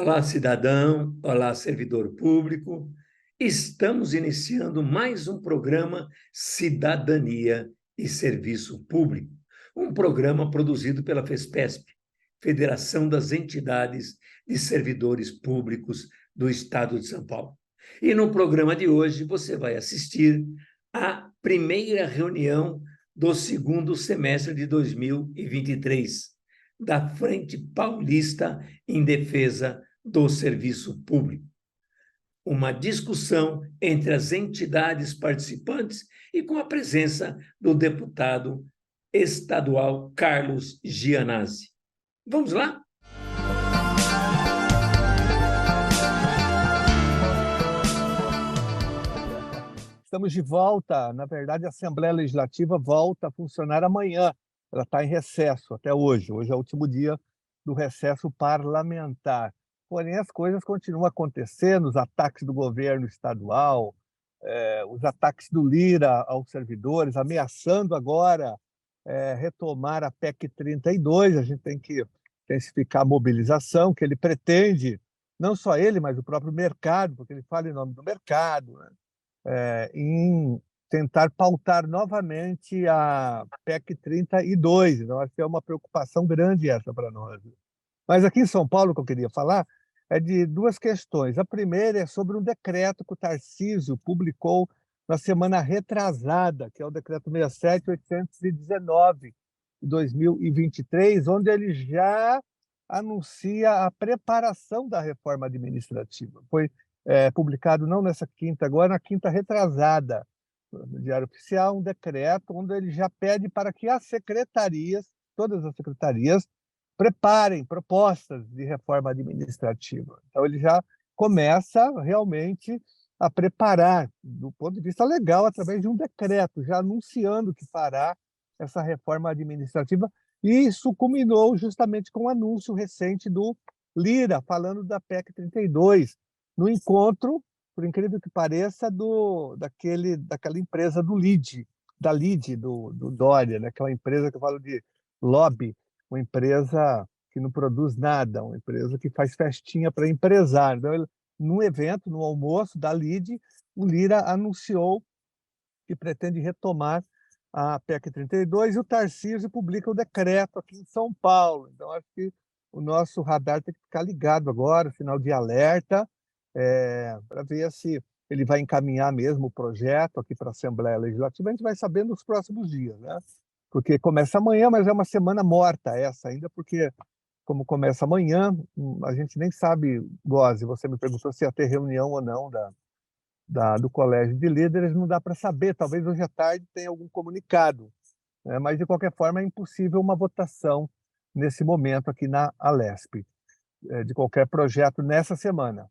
Olá, cidadão, olá, servidor público. Estamos iniciando mais um programa Cidadania e Serviço Público, um programa produzido pela FESPESP, Federação das Entidades de Servidores Públicos do Estado de São Paulo. E no programa de hoje você vai assistir à primeira reunião do segundo semestre de 2023, da Frente Paulista em Defesa do Serviço Público. Uma discussão entre as entidades participantes e com a presença do deputado estadual Carlos Gianazzi. Vamos lá? Estamos de volta. Na verdade, a Assembleia Legislativa volta a funcionar amanhã. Ela está em recesso até hoje. Hoje é o último dia do recesso parlamentar. Porém, as coisas continuam acontecendo, os ataques do governo estadual, os ataques do Lira aos servidores, ameaçando agora retomar a PEC 32. A gente tem que intensificar a mobilização, que ele pretende, não só ele, mas o próprio mercado, porque ele fala em nome do mercado, né? Em tentar pautar novamente a PEC 32. Então, acho que é uma preocupação grande essa para nós. Mas aqui em São Paulo, o que eu queria falar é de duas questões. A primeira é sobre um decreto que o Tarcísio publicou na semana retrasada, que é o decreto 67.819 de 2023, onde ele já anuncia a preparação da reforma administrativa. Foi publicado não nessa quinta, agora na quinta retrasada, no Diário Oficial, um decreto onde ele já pede para que as secretarias, todas as secretarias, preparem propostas de reforma administrativa. Então, ele já começa realmente a preparar, do ponto de vista legal, através de um decreto, já anunciando que fará essa reforma administrativa, e isso culminou justamente com o anúncio recente do Lira, falando da PEC 32, no encontro, por incrível que pareça, daquela empresa do Dória, né? Aquela empresa que eu falo de lobby, uma empresa que não produz nada, uma empresa que faz festinha para empresário. Então, no evento, no almoço da Lide, o Lira anunciou que pretende retomar a PEC 32 e o Tarcísio publica o decreto aqui em São Paulo. Então, acho que o nosso radar tem que ficar ligado agora, sinal de alerta, para ver se ele vai encaminhar mesmo o projeto aqui para a Assembleia Legislativa. A gente vai saber nos próximos dias, né? Porque começa amanhã, mas é uma semana morta essa ainda, porque como começa amanhã, a gente nem sabe, Gozi, você me perguntou se ia ter reunião ou não do Colégio de Líderes, não dá para saber, talvez hoje à tarde tenha algum comunicado, né? Mas de qualquer forma é impossível uma votação nesse momento aqui na Alesp, de qualquer projeto nessa semana.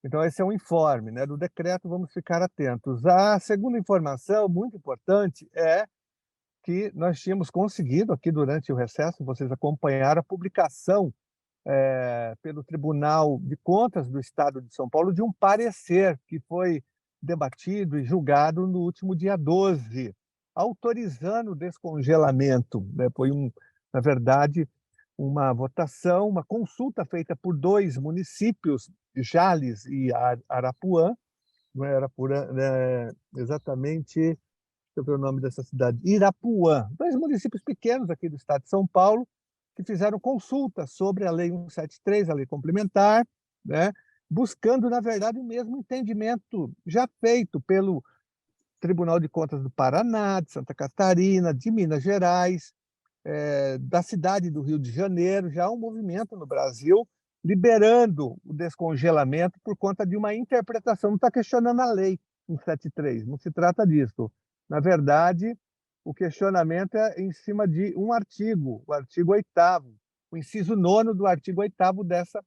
Então, esse é um informe, né, do decreto, vamos ficar atentos. A segunda informação, muito importante, é que nós tínhamos conseguido aqui durante o recesso, vocês acompanharam a publicação pelo Tribunal de Contas do Estado de São Paulo de um parecer que foi debatido e julgado no último dia 12, autorizando o descongelamento, né? Foi, na verdade, uma votação, uma consulta feita por dois municípios, Jales e Arapuã, não é Arapuã, exatamente, deixa eu ver o nome dessa cidade, Irapuã, dois municípios pequenos aqui do estado de São Paulo, que fizeram consulta sobre a Lei 173, a lei complementar, né, buscando, na verdade, o mesmo entendimento já feito pelo Tribunal de Contas do Paraná, de Santa Catarina, de Minas Gerais, da cidade do Rio de Janeiro. Já há um movimento no Brasil liberando o descongelamento por conta de uma interpretação. Não está questionando a lei 173, não se trata disso. Na verdade, o questionamento é em cima de um artigo, o artigo 8º, o inciso 9º do artigo 8º dessa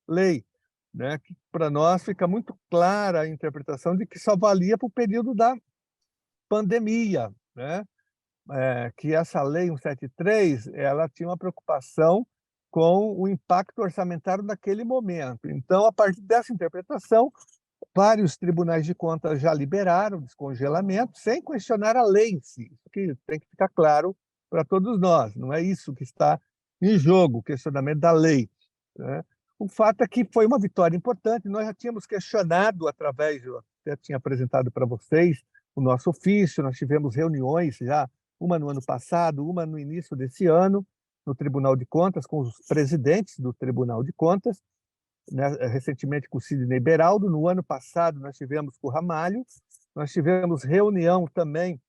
lei, né? Que para nós fica muito clara a interpretação de que só valia para o período da pandemia, né? Que essa lei 173, ela tinha uma preocupação com o impacto orçamentário naquele momento. Então, a partir dessa interpretação, vários tribunais de contas já liberaram o descongelamento sem questionar a lei em si. Isso que tem que ficar claro para todos nós. Não é isso que está em jogo, o questionamento da lei, né? O fato é que foi uma vitória importante. Nós já tínhamos questionado através, eu até tinha apresentado para vocês o nosso ofício, nós tivemos reuniões já, uma no ano passado, uma no início desse ano, no Tribunal de Contas, com os presidentes do Tribunal de Contas, né, recentemente com o Sidney Beraldo, no ano passado nós tivemos com o Ramalho, nós tivemos reunião também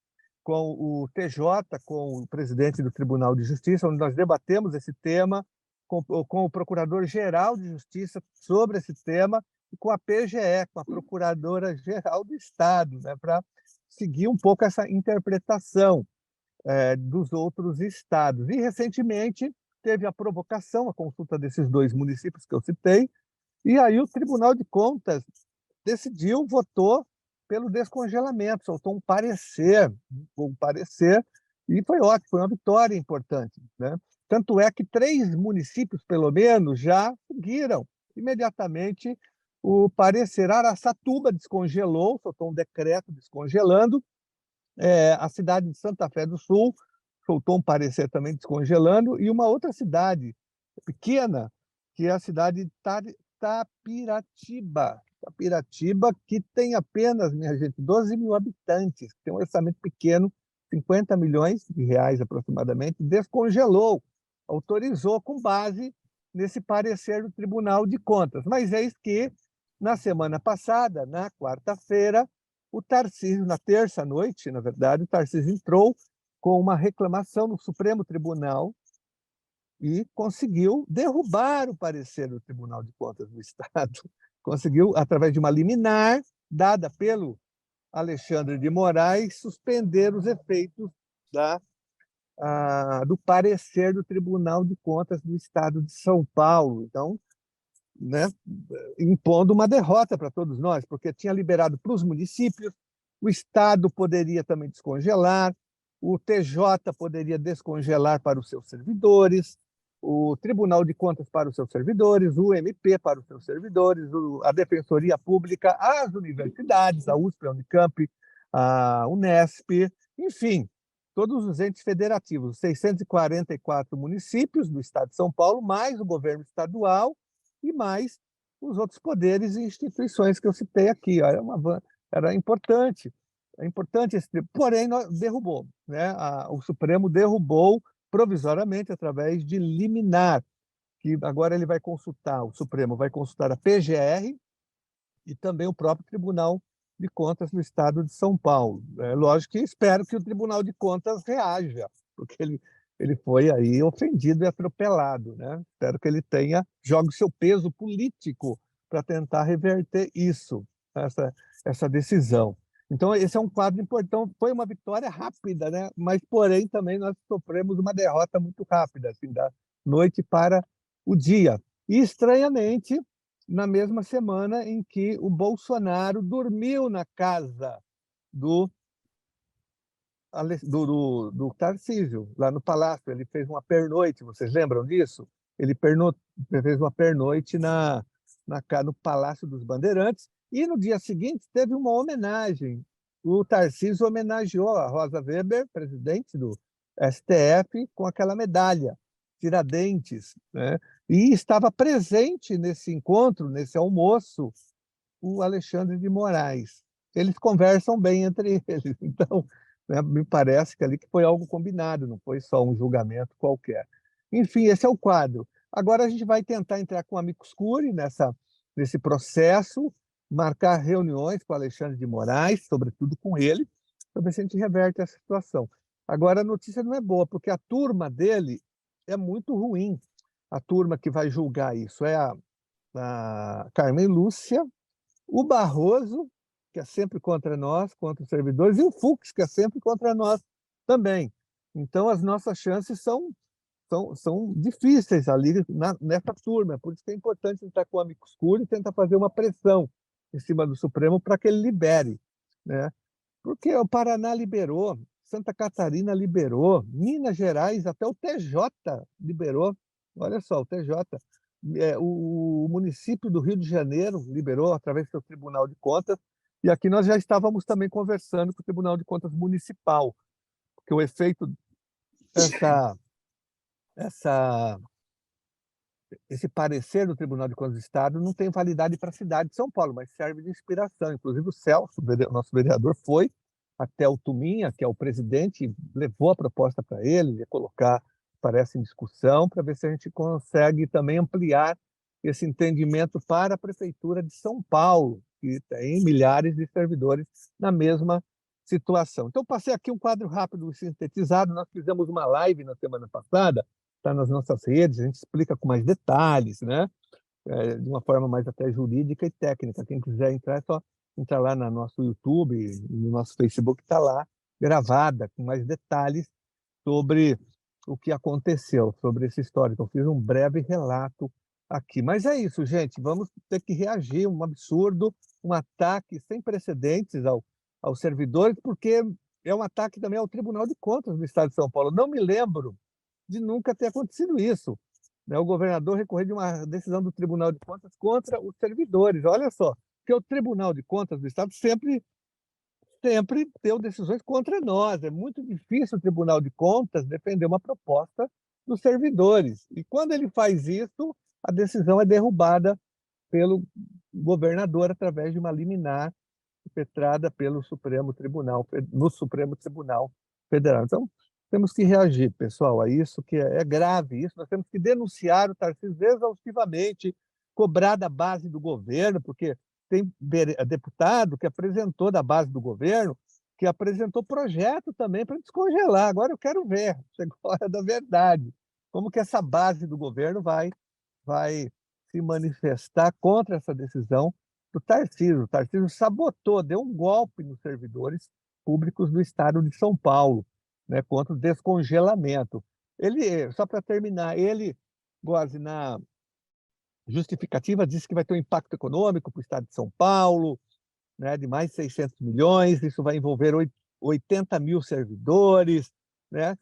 com o TJ, com o presidente do Tribunal de Justiça, onde nós debatemos esse tema, com o Procurador-Geral de Justiça sobre esse tema, e com a PGE, com a Procuradora-Geral do Estado, né, para seguir um pouco essa interpretação dos outros estados. E, recentemente, teve a provocação, a consulta desses 2 municípios que eu citei, e aí o Tribunal de Contas decidiu, votou pelo descongelamento, soltou um parecer, e foi ótimo, foi uma vitória importante, né? Tanto é que 3 municípios, pelo menos, já seguiram imediatamente o parecer. Araçatuba descongelou, soltou um decreto descongelando, a cidade de Santa Fé do Sul soltou um parecer também descongelando, e uma outra cidade pequena, que é a cidade de Tapiratiba. Tapiratiba, que tem apenas, minha gente, 12 mil habitantes, tem um orçamento pequeno, 50 milhões de reais aproximadamente, descongelou, autorizou com base nesse parecer do Tribunal de Contas. Mas eis que, na semana passada, na quarta-feira, o Tarcísio, na terça-noite, na verdade, o Tarcísio entrou com uma reclamação no Supremo Tribunal e conseguiu derrubar o parecer do Tribunal de Contas do Estado. Conseguiu, através de uma liminar dada pelo Alexandre de Moraes, suspender os efeitos do parecer do Tribunal de Contas do Estado de São Paulo. Então, né, impondo uma derrota para todos nós, porque tinha liberado para os municípios, o Estado poderia também descongelar, o TJ poderia descongelar para os seus servidores, o Tribunal de Contas para os seus servidores, o MP para os seus servidores, a Defensoria Pública, as universidades, a USP, a Unicamp, a Unesp, enfim, todos os entes federativos, 644 municípios do Estado de São Paulo, mais o governo estadual e mais os outros poderes e instituições que eu citei aqui. Era importante, porém, derrubou, né? O Supremo derrubou provisoriamente através de liminar, que agora ele vai consultar, o Supremo vai consultar a PGR e também o próprio Tribunal de Contas do Estado de São Paulo. Lógico que espero que o Tribunal de Contas reaja, porque ele foi aí ofendido e atropelado, né? Espero que ele jogue o seu peso político para tentar reverter isso, essa decisão. Então, esse é um quadro importante. Foi uma vitória rápida, né? Mas, porém, também nós sofremos uma derrota muito rápida, assim, da noite para o dia. E, estranhamente, na mesma semana em que o Bolsonaro dormiu na casa do Tarcísio, lá no Palácio. Ele fez uma pernoite, vocês lembram disso? Ele fez uma pernoite no Palácio dos Bandeirantes, e no dia seguinte teve uma homenagem. O Tarcísio homenageou a Rosa Weber, presidente do STF, com aquela medalha, Tiradentes, né? E estava presente nesse encontro, nesse almoço, o Alexandre de Moraes. Eles conversam bem entre eles, então, né, me parece que ali que foi algo combinado, não foi só um julgamento qualquer. Enfim, esse é o quadro. Agora a gente vai tentar entrar com o amicus curiae nesse processo, marcar reuniões com o Alexandre de Moraes, sobretudo com ele, para ver se a gente reverte essa situação. Agora, a notícia não é boa, porque a turma dele é muito ruim. A turma que vai julgar isso é a Carmen Lúcia, o Barroso, que é sempre contra nós, contra os servidores, e o Fux, que é sempre contra nós também. Então, as nossas chances são difíceis ali nessa turma. Por isso que é importante entrar com o amicus curiae e tentar fazer uma pressão em cima do Supremo para que ele libere, né? Porque o Paraná liberou, Santa Catarina liberou, Minas Gerais, até o TJ liberou. Olha só, o TJ. O município do Rio de Janeiro liberou através do Tribunal de Contas, e aqui nós já estávamos também conversando com o Tribunal de Contas Municipal, porque o efeito dessa esse parecer do Tribunal de Contas do Estado não tem validade para a cidade de São Paulo, mas serve de inspiração. Inclusive o Celso, nosso vereador, foi até o Tuminha, que é o presidente, levou a proposta para ele, ia colocar, parece, em discussão, para ver se a gente consegue também ampliar esse entendimento para a Prefeitura de São Paulo, que tem milhares de servidores na mesma situação. Então, passei aqui um quadro rápido e sintetizado. Nós fizemos uma live na semana passada, está nas nossas redes, a gente explica com mais detalhes, né? De uma forma mais até jurídica e técnica. Quem quiser entrar, é só entrar lá no nosso YouTube, no nosso Facebook, está lá gravada, com mais detalhes sobre o que aconteceu, sobre esse histórico. Eu fiz um breve relato aqui. Mas é isso, gente, vamos ter que reagir, um absurdo, um ataque sem precedentes aos servidores, porque é um ataque também ao Tribunal de Contas do Estado de São Paulo. Não me lembro de nunca ter acontecido isso, né? O governador recorrer de uma decisão do Tribunal de Contas contra os servidores. Olha só, porque o Tribunal de Contas do Estado sempre deu decisões contra nós. É muito difícil o Tribunal de Contas defender uma proposta dos servidores. E quando ele faz isso, a decisão é derrubada pelo governador através de uma liminar impetrada pelo Supremo Tribunal, no Supremo Tribunal Federal. Então, temos que reagir, pessoal, a isso, que é grave isso. Nós temos que denunciar o Tarcísio exaustivamente, cobrar da base do governo, porque tem deputado que apresentou da base do governo, que apresentou projeto também para descongelar. Agora eu quero ver, chegou a hora da verdade, como que essa base do governo vai se manifestar contra essa decisão do Tarcísio. O Tarcísio sabotou, deu um golpe nos servidores públicos do Estado de São Paulo, né, contra o descongelamento. Ele, só para terminar, ele, Góes, na justificativa, disse que vai ter um impacto econômico para o Estado de São Paulo, né, de mais de 600 milhões, isso vai envolver 80 mil servidores, né?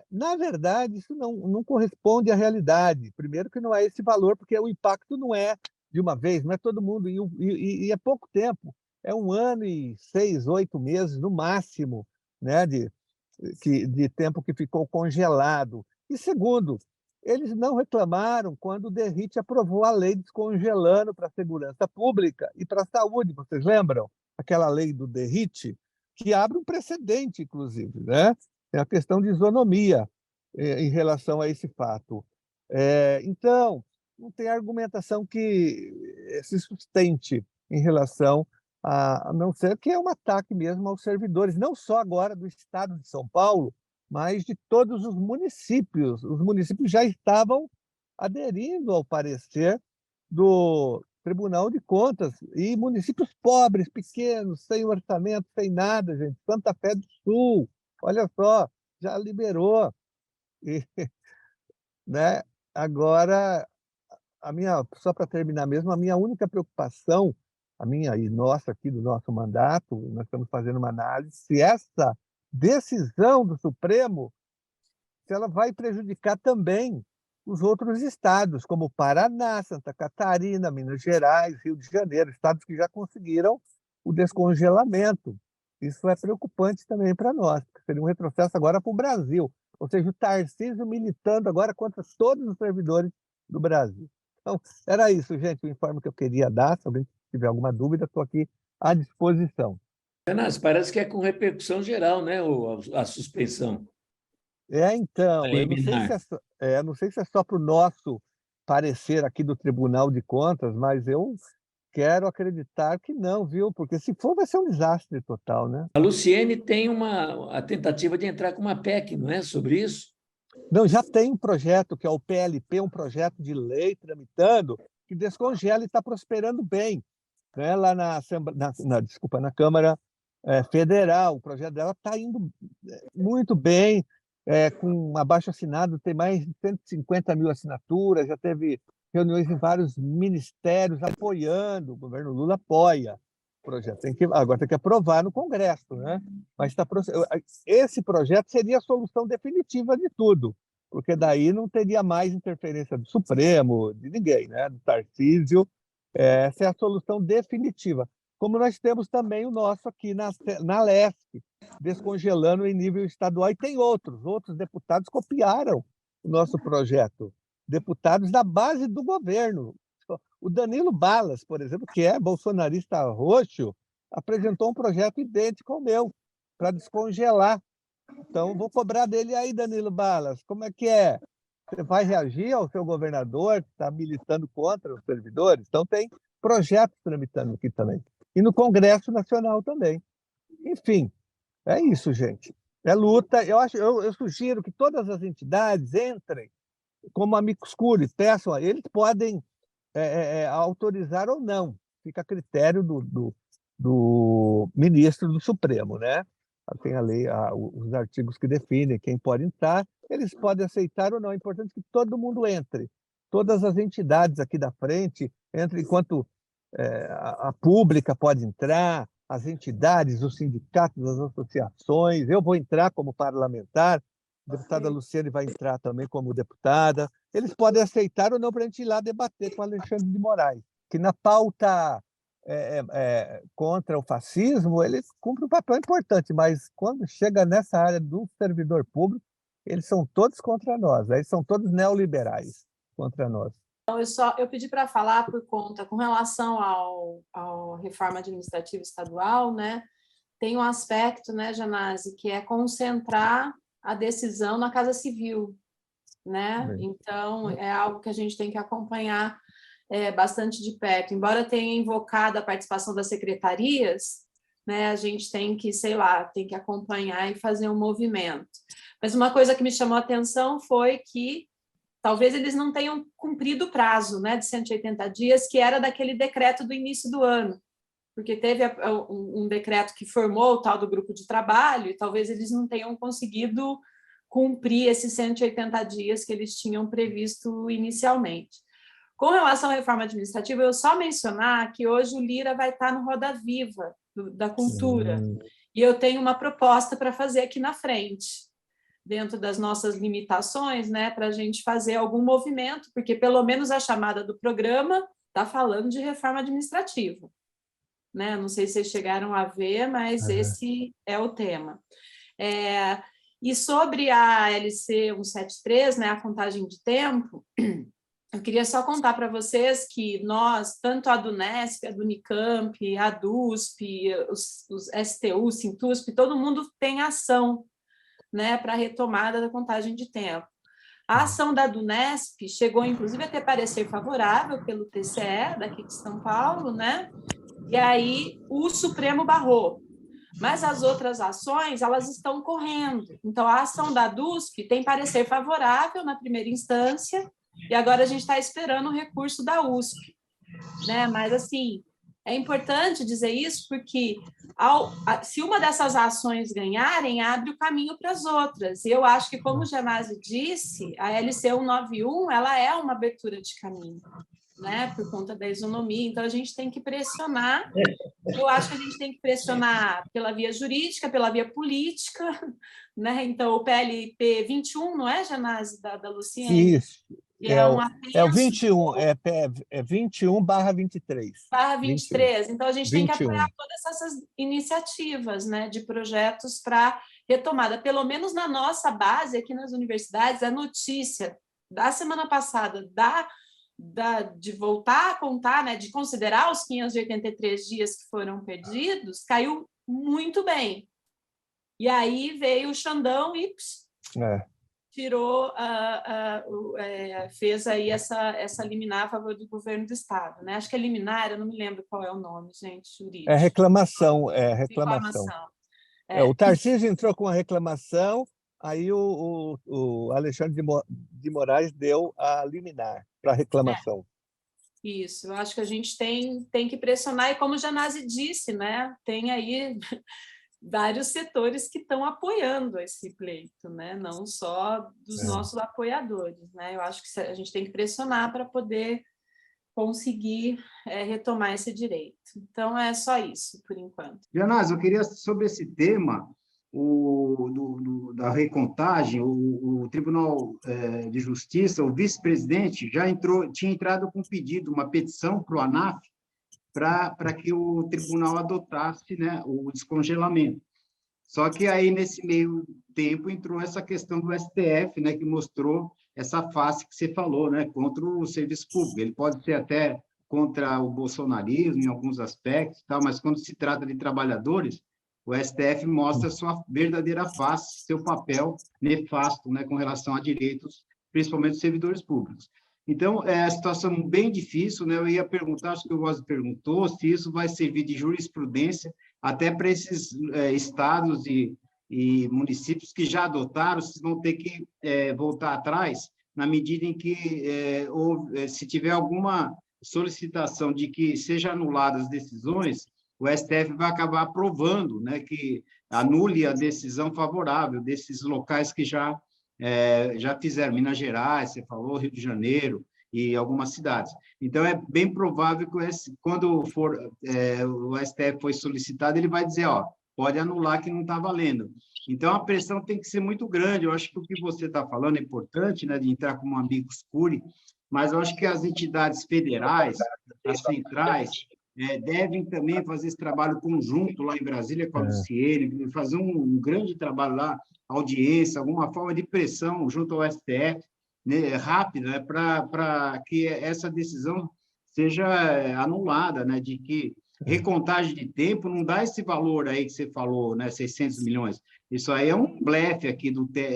Na verdade, isso não corresponde à realidade. Primeiro que não é esse valor, porque o impacto não é de uma vez, não é todo mundo, e é pouco tempo, é 1 ano e 6, 8 meses no máximo, né, de tempo que ficou congelado. E segundo, eles não reclamaram quando o DERIT aprovou a lei descongelando para a segurança pública e para a saúde. Vocês lembram? Aquela lei do DERIT, que abre um precedente, inclusive, né? É a questão de isonomia em relação a esse fato. Então, não tem argumentação que se sustente em relação a não ser que é um ataque mesmo aos servidores, não só agora do Estado de São Paulo, mas de todos os municípios. Os municípios já estavam aderindo ao parecer do Tribunal de Contas, e municípios pobres, pequenos, sem orçamento, sem nada, gente. Santa Fé do Sul, olha só, já liberou. E, né? Agora, só para terminar mesmo, a minha única preocupação, a minha e nossa aqui do nosso mandato, nós estamos fazendo uma análise se essa decisão do Supremo, se ela vai prejudicar também os outros estados, como Paraná, Santa Catarina, Minas Gerais, Rio de Janeiro, estados que já conseguiram o descongelamento. Isso é preocupante também para nós, porque seria um retrocesso agora para o Brasil, ou seja, o Tarcísio militando agora contra todos os servidores do Brasil. Então, era isso, gente, o informe que eu queria dar. Se alguém tiver alguma dúvida, estou aqui à disposição. Renas, parece que é com repercussão geral, né, a suspensão. Então, eu não sei se é só para o nosso parecer aqui do Tribunal de Contas, mas eu quero acreditar que não, viu? Porque se for, vai ser um desastre total, né? A Luciene tem a tentativa de entrar com uma PEC, não é, sobre isso? Não, já tem um projeto, que é o PLP, um projeto de lei tramitando, que descongela e está prosperando bem, né? Lá na Câmara Federal. O projeto dela está indo muito bem, com abaixo-assinado, tem mais de 150 mil assinaturas, já teve reuniões em vários ministérios apoiando, o governo Lula apoia o projeto. Agora tem que aprovar no Congresso, né? Mas esse projeto seria a solução definitiva de tudo, porque daí não teria mais interferência do Supremo, de ninguém, né? Do Tarcísio. Essa é a solução definitiva. Como nós temos também o nosso aqui na Leste, descongelando em nível estadual, e tem outros deputados copiaram o nosso projeto, deputados da base do governo. O Danilo Balas, por exemplo, que é bolsonarista roxo, apresentou um projeto idêntico ao meu, para descongelar. Então, vou cobrar dele aí, Danilo Balas. Como é que é? Você vai reagir ao seu governador que está militando contra os servidores? Então, tem projetos tramitando aqui também. E no Congresso Nacional também. Enfim, é isso, gente. É luta. Eu sugiro que todas as entidades entrem como amicus curiae, peçam a eles, podem autorizar ou não. Fica a critério do ministro do Supremo, né? Tem a lei, os artigos que definem quem pode entrar, eles podem aceitar ou não. É importante que todo mundo entre. Todas as entidades aqui da frente entrem, enquanto a pública pode entrar, as entidades, os sindicatos, as associações. Eu vou entrar como parlamentar, a deputada Luciane vai entrar também como deputada. Eles podem aceitar ou não para a gente ir lá debater com Alexandre de Moraes, que na pauta contra o fascismo, eles cumprem um papel importante, mas quando chega nessa área do servidor público, eles são todos contra nós, eles são todos neoliberais contra nós. Então, eu pedi para falar por conta, com relação ao reforma administrativa estadual, né? Tem um aspecto, né, Janase, que é concentrar a decisão na Casa Civil, né? Então, é algo que a gente tem que acompanhar bastante de perto. Embora tenha invocado a participação das secretarias, né, a gente tem que, sei lá, tem que acompanhar e fazer um movimento. Mas uma coisa que me chamou a atenção foi que talvez eles não tenham cumprido o prazo, né, de 180 dias, que era daquele decreto do início do ano, porque teve um decreto que formou o tal do grupo de trabalho e talvez eles não tenham conseguido cumprir esses 180 dias que eles tinham previsto inicialmente. Com relação à reforma administrativa, eu só mencionar que hoje o Lira vai estar no Roda Viva da Cultura, e eu tenho uma proposta para fazer aqui na frente, dentro das nossas limitações, né, para a gente fazer algum movimento, porque pelo menos a chamada do programa está falando de reforma administrativa. Né? Não sei se vocês chegaram a ver, mas esse é o tema. E sobre a LC 173, né, a contagem de tempo, eu queria só contar para vocês que nós, tanto a Dunesp, a do Unicamp, a DUSP, os STU, Sintusp, todo mundo tem ação, né, para a retomada da contagem de tempo. A ação da Dunesp chegou, inclusive, a ter parecer favorável pelo TCE, daqui de São Paulo, né? E aí o Supremo barrou. Mas as outras ações, elas estão correndo. Então, a ação da DUSP tem parecer favorável na primeira instância, e agora a gente está esperando o recurso da USP. Né? Mas, assim, é importante dizer isso porque se uma dessas ações ganharem, abre o caminho para as outras. E eu acho que, como o Janase disse, a LC 191 ela é uma abertura de caminho, né? Por conta da isonomia. Então, a gente tem que pressionar. Eu acho que a gente tem que pressionar pela via jurídica, pela via política, né? Então, o PLP 21, não é, Janase, da Luciene? Isso. É o 21, é 21/23. 23. Então, a gente 21. tem que apoiar todas essas iniciativas, né, de projetos para retomada. Pelo menos na nossa base, aqui nas universidades, a notícia da semana passada de voltar a contar, né, de considerar os 583 dias que foram perdidos, caiu muito bem. E aí veio o Xandão e tirou, fez aí essa liminar a favor do governo do Estado. Né? Acho que é liminar, eu não me lembro qual é o nome, gente, jurídico. É reclamação. O Tarcísio entrou com a reclamação, aí o Alexandre de Moraes deu a liminar para a reclamação. Isso, eu acho que a gente tem que pressionar, e como o Janase disse, né, tem aí vários setores que estão apoiando esse pleito, né? Não só dos nossos apoiadores. Né? Eu acho que a gente tem que pressionar para poder conseguir retomar esse direito. Então, é só isso, por enquanto. Janase, eu queria, sobre esse tema da recontagem, o Tribunal de Justiça, o vice-presidente, tinha entrado com um pedido, uma petição para o ANAF, para que o tribunal adotasse, né, o descongelamento. Só que aí, nesse meio tempo, entrou essa questão do STF, né, que mostrou essa face que você falou, né, contra o serviço público. Ele pode ser até contra o bolsonarismo em alguns aspectos, tal, mas quando se trata de trabalhadores, o STF mostra sua verdadeira face, seu papel nefasto, né, com relação a direitos, principalmente dos servidores públicos. Então, é a situação bem difícil, né? Eu ia perguntar, acho que o Rose perguntou, se isso vai servir de jurisprudência até para esses estados e municípios que já adotaram, vocês vão ter que voltar atrás, na medida em que, se tiver alguma solicitação de que sejam anuladas as decisões, o STF vai acabar aprovando, né, que anule a decisão favorável desses locais que já fizeram, Minas Gerais, você falou, Rio de Janeiro e algumas cidades. Então, é bem provável que quando for o STF foi solicitado, ele vai dizer, ó, pode anular que não está valendo. Então, a pressão tem que ser muito grande. Eu acho que o que você está falando é importante, né, de entrar como amicus curiae, mas eu acho que as entidades federais, as centrais, devem também fazer esse trabalho conjunto lá em Brasília com a Luciene, fazer um grande trabalho lá, audiência, alguma forma de pressão junto ao STF, né, rápida, né, para que essa decisão seja anulada, né, de que recontagem de tempo não dá esse valor aí que você falou, né, 600 milhões. Isso aí é um blefe aqui,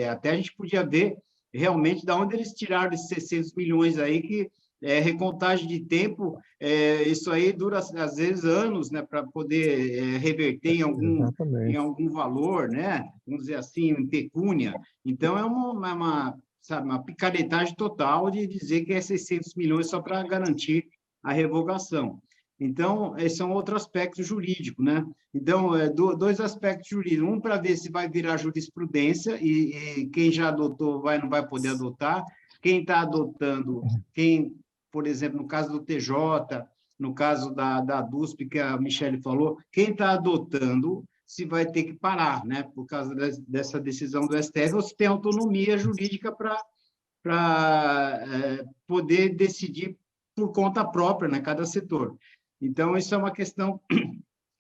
até a gente podia ver realmente de onde eles tiraram esses 600 milhões aí, que recontagem de tempo, isso aí dura, às vezes, anos, né, para poder reverter em algum valor, né, vamos dizer assim, em pecúnia. Então, é sabe, uma picaretagem total de dizer que é 600 milhões só para garantir a revogação. Então, esse é um outro aspecto jurídico, né? Então, dois aspectos jurídicos. Um, para ver se vai virar jurisprudência e quem já adotou não vai poder adotar. Quem está adotando, por exemplo, no caso do TJ, no caso da DUSP, que a Michele falou, quem está adotando se vai ter que parar, né? Por causa dessa decisão do STF, ou se tem autonomia jurídica para poder decidir por conta própria, né, cada setor. Então, isso é uma questão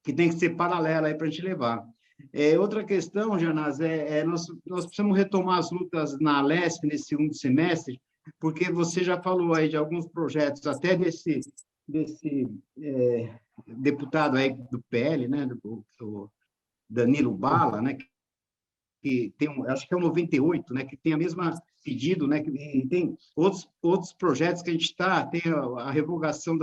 que tem que ser paralela para a gente levar. Outra questão, Janaz, nós precisamos retomar as lutas na Alesp nesse segundo semestre, porque você já falou aí de alguns projetos, até desse deputado aí do PL, né, do Danilo Bala, né, que tem acho que é o 98, né, que tem a mesma pedido, né, que tem outros projetos que a gente tem a revogação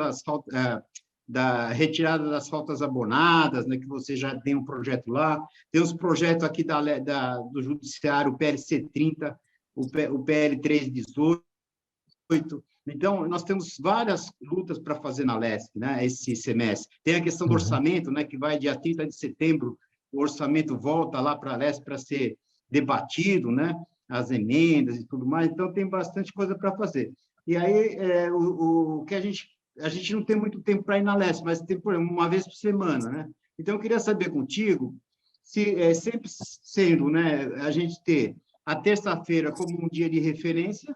da retirada das faltas abonadas, né, que você já tem um projeto lá, tem os projetos aqui do Judiciário, o PLC 30, o PL 318. Então, nós temos várias lutas para fazer na LESC, né, esse semestre. Tem a questão do orçamento, né, que vai dia 30 de setembro, o orçamento volta lá para a LESC para ser debatido, né, as emendas e tudo mais. Então, tem bastante coisa para fazer. E aí, o que a gente não tem muito tempo para ir na LESC, mas tem, por exemplo, uma vez por semana, né? Então, eu queria saber contigo, se sempre sendo, né, a gente ter a terça-feira como um dia de referência,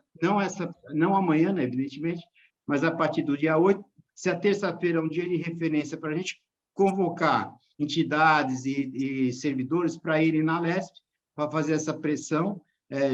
não amanhã, né, evidentemente, mas a partir do dia 8, se a terça-feira é um dia de referência para a gente convocar entidades e servidores para irem na LESP, para fazer essa pressão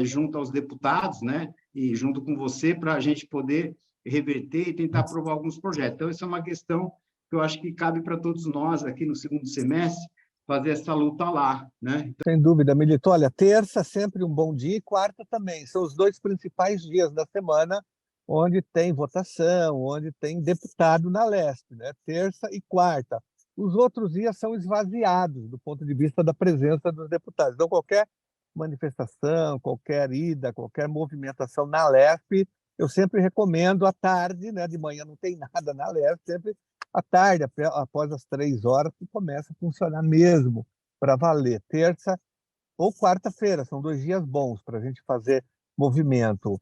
junto aos deputados, né, e junto com você, para a gente poder reverter e tentar aprovar alguns projetos. Então, isso é uma questão que eu acho que cabe para todos nós aqui no segundo semestre, fazer essa luta lá, né? Sem dúvida, Milito. Olha, terça sempre um bom dia e quarta também. São os dois principais dias da semana onde tem votação, onde tem deputado na LESP, né? Terça e quarta. Os outros dias são esvaziados do ponto de vista da presença dos deputados. Então, qualquer manifestação, qualquer ida, qualquer movimentação na LESP, eu sempre recomendo à tarde, né? De manhã não tem nada na LESP, sempre à tarde, após as 3 horas, que começa a funcionar mesmo para valer. Terça ou quarta-feira, são 2 dias bons para a gente fazer movimento.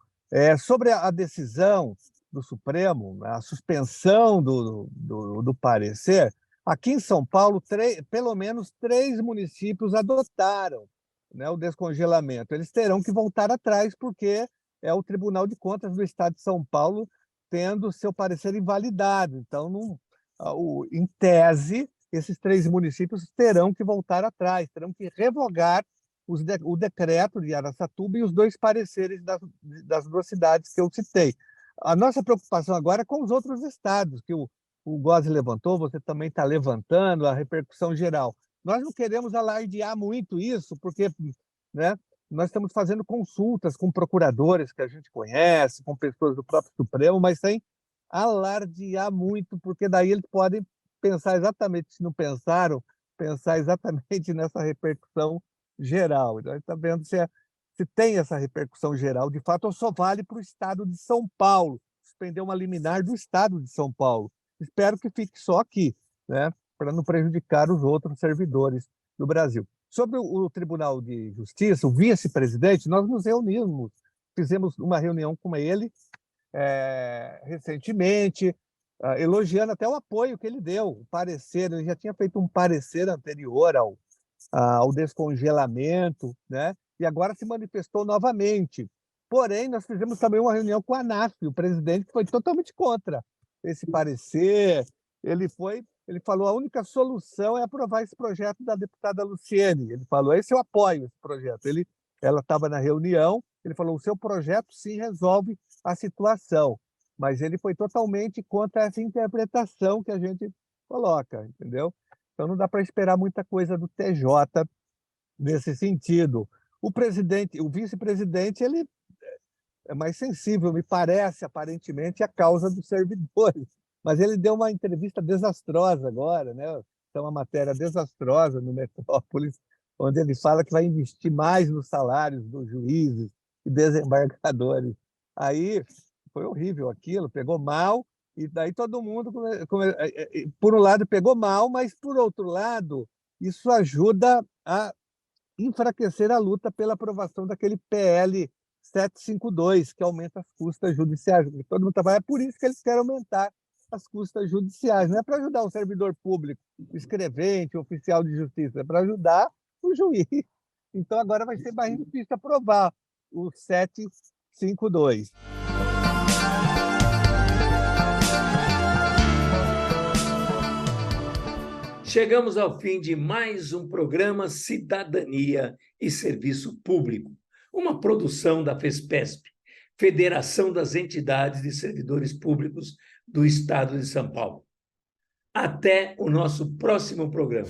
Sobre a decisão do Supremo, a suspensão do parecer, aqui em São Paulo, pelo menos 3 municípios adotaram, né, o descongelamento. Eles terão que voltar atrás, porque é o Tribunal de Contas do Estado de São Paulo tendo seu parecer invalidado. Então, em tese, esses 3 municípios terão que voltar atrás, terão que revogar o decreto de Araçatuba e os 2 pareceres das 2 cidades que eu citei. A nossa preocupação agora é com os outros estados, que o Gozzi levantou, você também está levantando, a repercussão geral. Nós não queremos alardear muito isso, porque, né, nós estamos fazendo consultas com procuradores que a gente conhece, com pessoas do próprio Supremo, mas sem alardear muito, porque daí eles podem pensar exatamente, se não pensaram, pensar exatamente nessa repercussão geral. Então, a gente está vendo se tem essa repercussão geral, de fato, ou só vale para o estado de São Paulo, suspender uma liminar do estado de São Paulo. Espero que fique só aqui, né, para não prejudicar os outros servidores do Brasil. Sobre o Tribunal de Justiça, o vice-presidente, nós nos reunimos, fizemos uma reunião com ele recentemente, elogiando até o apoio que ele deu, o parecer. Ele já tinha feito um parecer anterior ao descongelamento, né? E agora se manifestou novamente. Porém, nós fizemos também uma reunião com a ANAF, o presidente, que foi totalmente contra esse parecer. Ele falou: a única solução é aprovar esse projeto da deputada Luciene. Ele falou: esse eu apoio, esse projeto. Ela estava na reunião, ele falou: o seu projeto sim resolve a situação, mas ele foi totalmente contra essa interpretação que a gente coloca, entendeu? Então não dá para esperar muita coisa do TJ nesse sentido. O vice-presidente, ele é mais sensível, me parece, aparentemente, à causa dos servidores. Mas ele deu uma entrevista desastrosa agora, né? Então, uma matéria desastrosa no Metrópolis, onde ele fala que vai investir mais nos salários dos juízes e desembargadores. Aí foi horrível aquilo, pegou mal, e daí todo mundo, por um lado, pegou mal, mas, por outro lado, isso ajuda a enfraquecer a luta pela aprovação daquele PL 752, que aumenta as custas judiciais. Todo mundo trabalha, é por isso que eles querem aumentar as custas judiciais. Não é para ajudar o servidor público, o escrevente, o oficial de justiça, é para ajudar o juiz. Então, agora vai ser mais difícil aprovar o 752. Chegamos ao fim de mais um programa Cidadania e Serviço Público, uma produção da FESPESP, Federação das Entidades de Servidores Públicos do Estado de São Paulo. Até o nosso próximo programa.